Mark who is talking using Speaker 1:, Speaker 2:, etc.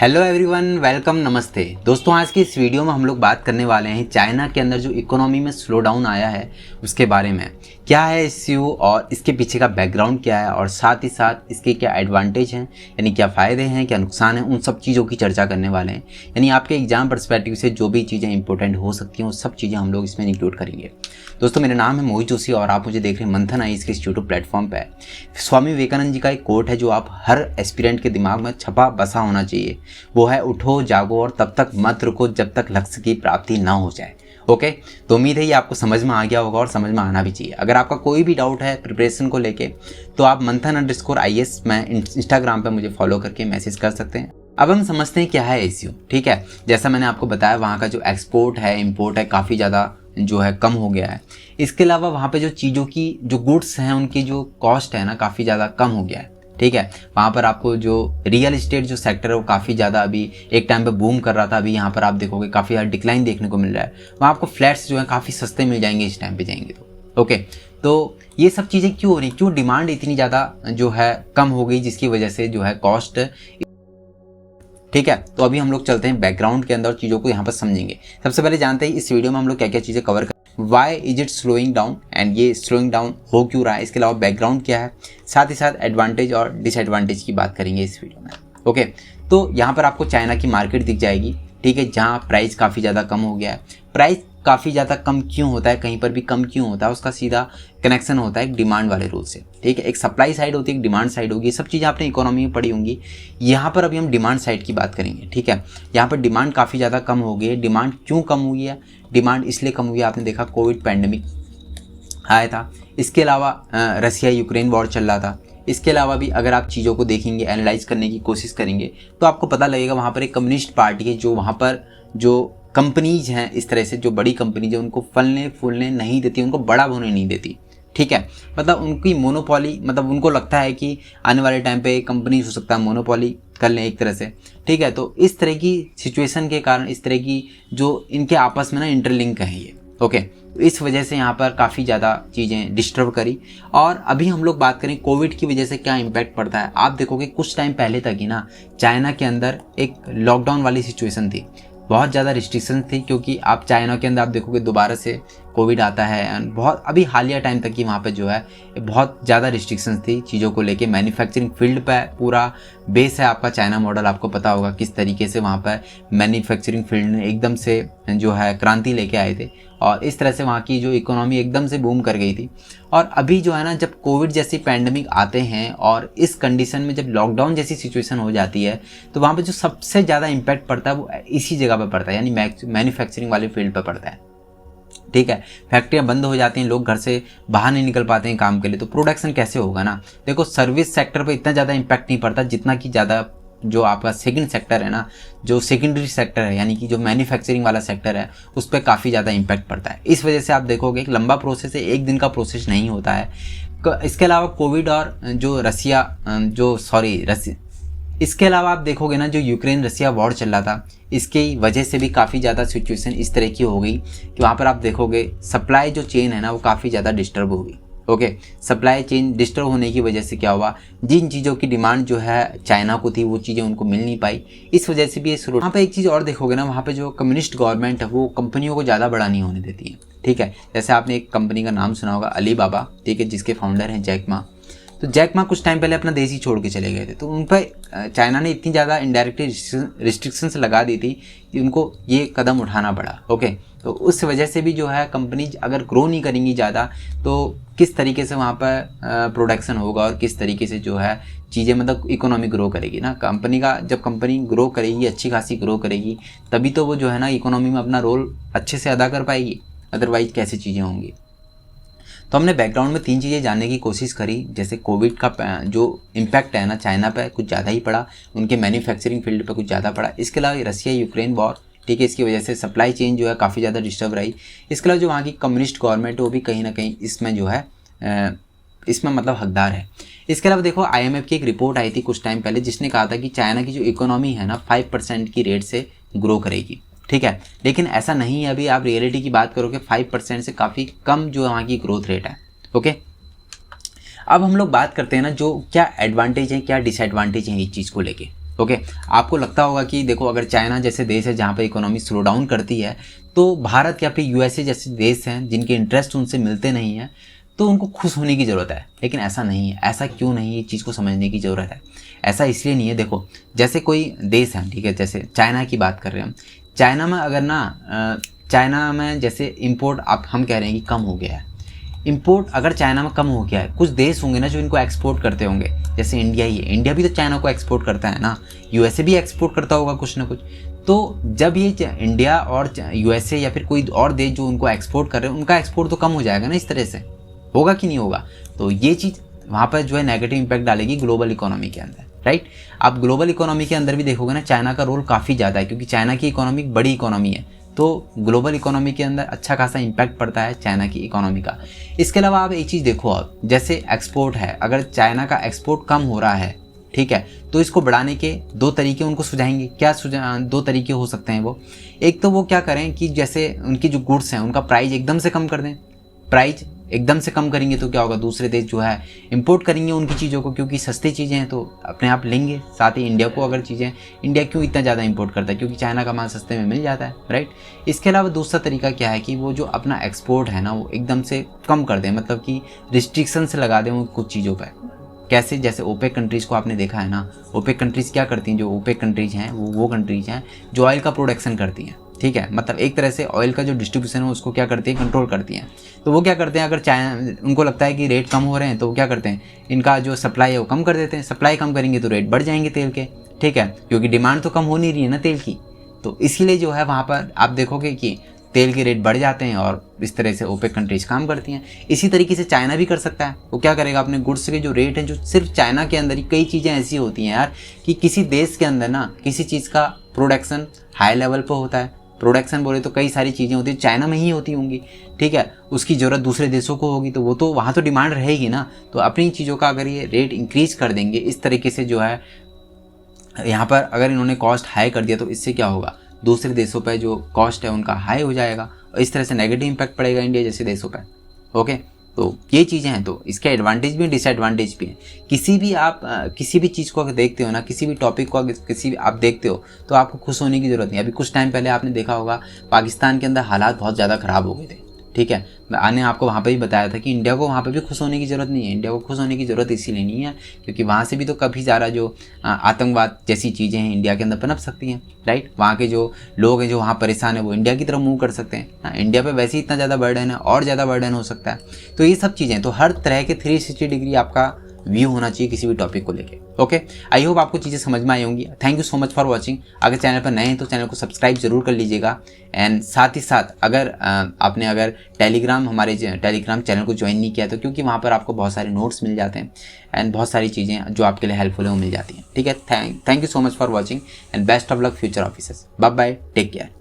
Speaker 1: Hello everyone, welcome, नमस्ते दोस्तों। आज की इस वीडियो में हम लोग बात करने वाले हैं चाइना के अंदर जो इकोनॉमी में स्लो डाउन आया है उसके बारे में। क्या है इश्यू और इसके पीछे का बैकग्राउंड क्या है और साथ ही साथ इसके क्या एडवांटेज हैं, यानी क्या फ़ायदे हैं, क्या नुकसान हैं, उन सब चीज़ों की चर्चा करने वाले हैं। यानी आपके एग्जाम पर्सपेक्टिव से जो भी चीज़ें इंपॉर्टेंट हो सकती हैं वो सब चीज़ें हम लोग इसमें इंक्लूड करेंगे। दोस्तों, मेरा नाम है मोहित जोशी और आप मुझे देख रहे हैं मंथन आईएएस के इस यूट्यूब प्लेटफॉर्म पर। स्वामी विवेकानंद जी का एक कोट है जो आप हर एस्पिरेंट के दिमाग में छपा बसा होना चाहिए। वो है, उठो जागो और तब तक मत रुको जब तक लक्ष्य की प्राप्ति ना हो जाए। ओके, तो उम्मीद है ये आपको समझ में आ गया होगा और समझ में आना भी चाहिए। अगर आपका कोई भी डाउट है प्रिपरेशन को लेके तो आप मंथन_IAS में इंस्टाग्राम पे मुझे फॉलो करके मैसेज कर सकते हैं। अब हम समझते हैं क्या है इश्यू। ठीक है, जैसा मैंने आपको बताया वहाँ का जो एक्सपोर्ट है, इम्पोर्ट है, काफ़ी ज़्यादा जो है कम हो गया है। इसके अलावा वहाँ पे जो चीज़ों की जो गुड्स हैं उनकी जो कॉस्ट है ना काफ़ी ज़्यादा कम हो गया है। ठीक है, वहाँ पर आपको जो रियल एस्टेट जो सेक्टर है वो काफ़ी ज़्यादा अभी एक टाइम पे बूम कर रहा था, अभी यहाँ पर आप देखोगे काफ़ी ज़्यादा डिक्लाइन देखने को मिल रहा है। वहाँ आपको फ्लैट्स जो है काफ़ी सस्ते मिल जाएंगे इस टाइम पे जाएंगे तो। ओके, तो ये सब चीज़ें क्यों हो रही, क्यों डिमांड इतनी ज़्यादा जो है कम हो गई, जिसकी वजह से जो है कॉस्ट। ठीक है, तो अभी हम लोग चलते हैं बैकग्राउंड के अंदर, चीज़ों को यहाँ पर समझेंगे। सबसे पहले जानते हैं इस वीडियो में हम लोग क्या क्या चीज़ें कवर करें। Why is it slowing down and ये स्लोइंग डाउन हो क्यों रहा है, इसके अलावा बैकग्राउंड क्या है, साथ ही साथ एडवांटेज और डिसएडवांटेज की बात करेंगे इस वीडियो में। ओके, तो यहाँ पर आपको चाइना की मार्केट दिख जाएगी। ठीक है, जहाँ प्राइस काफ़ी ज़्यादा कम हो गया है। प्राइस काफ़ी ज़्यादा कम क्यों होता है, कहीं पर भी कम क्यों होता है, उसका सीधा कनेक्शन होता है एक डिमांड वाले रूल से। ठीक है, एक सप्लाई साइड होती है, एक डिमांड साइड होगी। सब चीज़ें आपने इकोनॉमी में पढ़ी होंगी। यहाँ पर अभी हम डिमांड साइड की बात करेंगे। ठीक है, यहाँ पर डिमांड काफ़ी ज़्यादा कम हो गई है। डिमांड क्यों कम हुई है? डिमांड इसलिए कम हुई है, आपने देखा कोविड पैंडमिक आया था। इसके अलावा रसिया यूक्रेन वॉर चल रहा था। इसके अलावा भी अगर आप चीज़ों को देखेंगे, एनालाइज करने की कोशिश करेंगे तो आपको पता लगेगा वहाँ पर एक कम्युनिस्ट पार्टी है जो वहाँ पर जो कंपनीज हैं, इस तरह से जो बड़ी कंपनीज है उनको फलने फूलने नहीं देती, उनको बड़ा होने नहीं देती। ठीक है, मतलब उनकी मोनोपोली, मतलब उनको लगता है कि आने वाले टाइम पे कंपनीज हो सकता है मोनोपोली कर लें एक तरह से। ठीक है, तो इस तरह की सिचुएशन के कारण, इस तरह की जो इनके आपस में ना इंटरलिंक है ये। ओके, तो इस वजह से यहाँ पर काफ़ी ज़्यादा चीज़ें डिस्टर्ब करी। और अभी हम लोग बात करें कोविड की वजह से क्या इम्पैक्ट पड़ता है। आप देखोगे कुछ टाइम पहले तक ही ना चाइना के अंदर एक लॉकडाउन वाली सिचुएशन थी, बहुत ज़्यादा रिस्ट्रिक्शन थी, क्योंकि आप चाइना के अंदर आप देखोगे दोबारा से कोविड आता है एंड बहुत अभी हालिया टाइम तक ही वहाँ पे जो है बहुत ज़्यादा रिस्ट्रिक्शंस थी चीज़ों को लेके। मैन्युफैक्चरिंग फील्ड पे पूरा बेस है आपका चाइना मॉडल, आपको पता होगा किस तरीके से वहाँ पर मैन्युफैक्चरिंग फील्ड ने एकदम से जो है क्रांति लेके आए थे और इस तरह से वहाँ की जो इकोनॉमी एकदम से बूम कर गई थी। और अभी जो है ना, जब कोविड जैसी पैंडमिक आते हैं और इस कंडीशन में जब लॉकडाउन जैसी सिचुएशन हो जाती है तो वहाँ पे जो सबसे ज़्यादा इम्पैक्ट पड़ता है वो इसी जगह पे पड़ता है, यानी मैन्युफैक्चरिंग वाले फील्ड पे पड़ता है। ठीक है, फैक्ट्रियाँ बंद हो जाती हैं, लोग घर से बाहर नहीं निकल पाते हैं काम के लिए, तो प्रोडक्शन कैसे होगा ना। देखो, सर्विस सेक्टर पे इतना ज़्यादा इम्पैक्ट नहीं पड़ता जितना कि ज़्यादा जो आपका सेकंड सेक्टर है ना, जो सेकेंडरी सेक्टर है, यानी कि जो मैन्युफैक्चरिंग वाला सेक्टर है, उस पर काफ़ी ज़्यादा इम्पैक्ट पड़ता है। इस वजह से आप देखोगे एक लंबा प्रोसेस है, एक दिन का प्रोसेस नहीं होता है। इसके अलावा कोविड और जो इसके अलावा आप देखोगे ना, जो यूक्रेन रसिया वॉर चल रहा था, इसकी वजह से भी काफ़ी ज़्यादा सिचुएशन इस तरह की हो गई कि वहाँ पर आप देखोगे सप्लाई जो चेन है ना वो काफ़ी ज़्यादा डिस्टर्ब हो गई। ओके, सप्लाई चेन डिस्टर्ब होने की वजह से क्या हुआ, जिन चीज़ों की डिमांड जो है चाइना को थी वो चीज़ें उनको मिल नहीं पाई। इस वजह से भी ये शुरू। वहाँ पे एक चीज़ और देखोगे ना, वहाँ पे जो कम्युनिस्ट गवर्नमेंट है वो कंपनियों को ज़्यादा बड़ा नहीं होने देती है। ठीक है, जैसे आपने एक कंपनी का नाम सुना होगा अलीबाबा, ठीक है, जिसके फाउंडर हैं जैक मा। तो जैक मा कुछ टाइम पहले अपना देश ही छोड़ के चले गए थे, तो उन पर चाइना ने इतनी ज़्यादा इनडायरेक्टली रिस्ट्रिक्शंस लगा दी थी कि उनको ये कदम उठाना पड़ा। ओके, तो उस वजह से भी जो है कंपनी अगर ग्रो नहीं करेंगी ज़्यादा तो किस तरीके से वहाँ पर प्रोडक्शन होगा और किस तरीके से जो है चीज़ें, मतलब इकोनॉमी ग्रो करेगी ना कंपनी का। जब कंपनी ग्रो करेगी, अच्छी खासी ग्रो करेगी, तभी तो वो जो है ना इकोनॉमी में अपना रोल अच्छे से अदा कर पाएगी, अदरवाइज कैसे चीज़ें होंगी। तो हमने बैकग्राउंड में 3 चीज़ें जानने की कोशिश करी। जैसे कोविड का जो इम्पैक्ट है ना चाइना पे कुछ ज़्यादा ही पड़ा, उनके मैन्युफैक्चरिंग फील्ड पे कुछ ज़्यादा पड़ा। इसके अलावा रसिया यूक्रेन वॉर, ठीक है, इसकी वजह से सप्लाई चेन जो है काफ़ी ज़्यादा डिस्टर्ब रही। इसके अलावा जो वहाँ की कम्युनिस्ट गवर्नमेंट है वो भी कहीं ना कहीं इसमें जो है इसमें मतलब हकदार है। इसके अलावा देखो IMF की एक रिपोर्ट आई थी कुछ टाइम पहले जिसने कहा था कि चाइना की जो इकोनॉमी है ना 5% की रेट से ग्रो करेगी। ठीक है, लेकिन ऐसा नहीं है। अभी आप रियलिटी की बात करोगे 5% से काफ़ी कम जो वहाँ की ग्रोथ रेट है। ओके, अब हम लोग बात करते हैं ना जो क्या एडवांटेज है क्या डिसएडवांटेज है इस चीज़ को लेके। ओके, आपको लगता होगा कि देखो अगर चाइना जैसे देश है जहाँ पर इकोनॉमी स्लो डाउन करती है, तो भारत या फिर यूएसए जैसे देश हैं जिनके इंटरेस्ट उनसे मिलते नहीं हैं, तो उनको खुश होने की ज़रूरत है। लेकिन ऐसा नहीं है। ऐसा क्यों नहीं है, ये चीज़ को समझने की ज़रूरत है। ऐसा इसलिए नहीं है, देखो जैसे कोई देश है, ठीक है, जैसे चाइना की बात कर रहे हैं हम। चाइना में अगर ना चाइना में जैसे इंपोर्ट हम कह रहे हैं कि कम हो गया है, इंपोर्ट अगर चाइना में कम हो गया है, कुछ देश होंगे ना जो इनको एक्सपोर्ट करते होंगे, जैसे इंडिया ही है। इंडिया भी तो चाइना को एक्सपोर्ट करता है ना, यूएसए भी एक्सपोर्ट करता होगा कुछ ना कुछ। तो जब ये इंडिया और यूएसए या फिर कोई और देश जो उनको एक्सपोर्ट कर रहे हैं, उनका एक्सपोर्ट तो कम हो जाएगा ना, इस तरह से होगा कि नहीं होगा। तो ये चीज़ वहाँ पर जो है नेगेटिव इम्पैक्ट डालेगी ग्लोबल इकोनॉमी के अंदर, राइट। आप ग्लोबल इकोनॉमी के अंदर भी देखोगे ना, चाइना का रोल काफ़ी ज़्यादा है, क्योंकि चाइना की इकोनॉमी बड़ी इकोनॉमी है। तो ग्लोबल इकोनॉमी के अंदर अच्छा खासा इम्पैक्ट पड़ता है चाइना की इकोनॉमी का। इसके अलावा आप एक चीज़ देखो, आप जैसे एक्सपोर्ट है, अगर चाइना का एक्सपोर्ट कम हो रहा है, ठीक है, तो इसको बढ़ाने के दो तरीके उनको सुझाएंगे। क्या दो तरीके हो सकते हैं वो? एक तो वो क्या करें कि जैसे उनकी जो गुड्स हैं उनका प्राइस एकदम से कम कर दें। प्राइस एकदम से कम करेंगे तो क्या होगा, दूसरे देश जो है इंपोर्ट करेंगे उनकी चीज़ों को, क्योंकि सस्ती चीज़ें हैं तो अपने आप लेंगे। साथ ही इंडिया को अगर चीज़ें, इंडिया क्यों इतना ज़्यादा इंपोर्ट करता है, क्योंकि चाइना का माल सस्ते में मिल जाता है, राइट। इसके अलावा दूसरा तरीका क्या है कि वो जो अपना एक्सपोर्ट है ना, वो एकदम से कम कर दें, मतलब कि रिस्ट्रिक्शंस लगा दें कुछ चीज़ों पर। कैसे? जैसे ओपेक कंट्रीज़ को आपने देखा है ना, ओपेक कंट्रीज़ क्या करती हैं, जो ओपेक कंट्रीज़ हैं वो कंट्रीज़ हैं जो ऑयल का प्रोडक्शन करती हैं, ठीक है, मतलब एक तरह से ऑयल का जो डिस्ट्रीब्यूशन है उसको क्या करती है, कंट्रोल करती हैं। तो वो क्या करते हैं, अगर चाइना उनको लगता है कि रेट कम हो रहे हैं तो वो क्या करते हैं, इनका जो सप्लाई है वो कम कर देते हैं। सप्लाई कम करेंगे तो रेट बढ़ जाएंगे तेल के, ठीक है, क्योंकि डिमांड तो कम हो नहीं रही है ना तेल की। तो इसीलिए जो है वहाँ पर आप देखोगे कि तेल के रेट बढ़ जाते हैं और इस तरह से ओपेक कंट्रीज काम करती हैं। इसी तरीके से चाइना भी कर सकता है। वो क्या करेगा, अपने गुड्स के जो रेट हैं, जो सिर्फ चाइना के अंदर ही, कई चीज़ें ऐसी होती हैं यार कि किसी देश के अंदर ना किसी चीज़ का प्रोडक्शन हाई लेवल पर होता है। प्रोडक्शन बोले तो कई सारी चीज़ें होती हैं, चाइना में ही होती होंगी, ठीक है, उसकी ज़रूरत दूसरे देशों को होगी, तो वो तो वहाँ तो डिमांड रहेगी ना। तो अपनी चीज़ों का अगर ये रेट इंक्रीज कर देंगे इस तरीके से, जो है यहाँ पर अगर इन्होंने कॉस्ट हाई कर दिया, तो इससे क्या होगा, दूसरे देशों पर जो कॉस्ट है उनका हाई हो जाएगा और इस तरह से नेगेटिव इम्पैक्ट पड़ेगा इंडिया जैसे देशों पर। ओके, तो ये चीज़ें हैं। तो इसके एडवांटेज भी डिसएडवांटेज भी हैं। किसी भी चीज़ को अगर देखते हो ना, किसी भी टॉपिक को अगर आप देखते हो तो आपको खुश होने की ज़रूरत नहीं। अभी कुछ टाइम पहले आपने देखा होगा पाकिस्तान के अंदर हालात बहुत ज़्यादा ख़राब हो गए थे, ठीक है। मैंने आपको वहाँ पे भी बताया था कि इंडिया को वहाँ पे भी खुश होने की ज़रूरत नहीं है। इंडिया को खुश होने की ज़रूरत इसीलिए नहीं है क्योंकि वहाँ से भी तो काफ़ी ज़्यादा जो आतंकवाद जैसी चीज़ें हैं इंडिया के अंदर पनप सकती हैं, राइट। वहाँ के जो लोग हैं जो वहाँ परेशान है वो इंडिया की तरफ मूव कर सकते हैं। इंडिया पे वैसे ही इतना ज़्यादा बर्डन है और ज़्यादा बर्डन हो सकता है। तो ये सब चीज़ें, तो हर तरह के 360 डिग्री आपका व्यू होना चाहिए किसी भी टॉपिक को लेके। ओके, आई होप आपको चीज़ें समझ में आई होंगी। Thank you so much for watching. अगर चैनल पर नए हैं तो चैनल को सब्सक्राइब जरूर कर लीजिएगा। एंड साथ ही साथ अगर आपने हमारे टेलीग्राम चैनल को ज्वाइन नहीं किया तो, क्योंकि वहाँ पर आपको बहुत सारे नोट्स मिल जाते हैं एंड बहुत सारी चीज़ें जो आपके लिए हेल्पफुल है वो मिल जाती हैं, ठीक है। Thank you so much for watching and best of luck future officers. Bye bye, take care.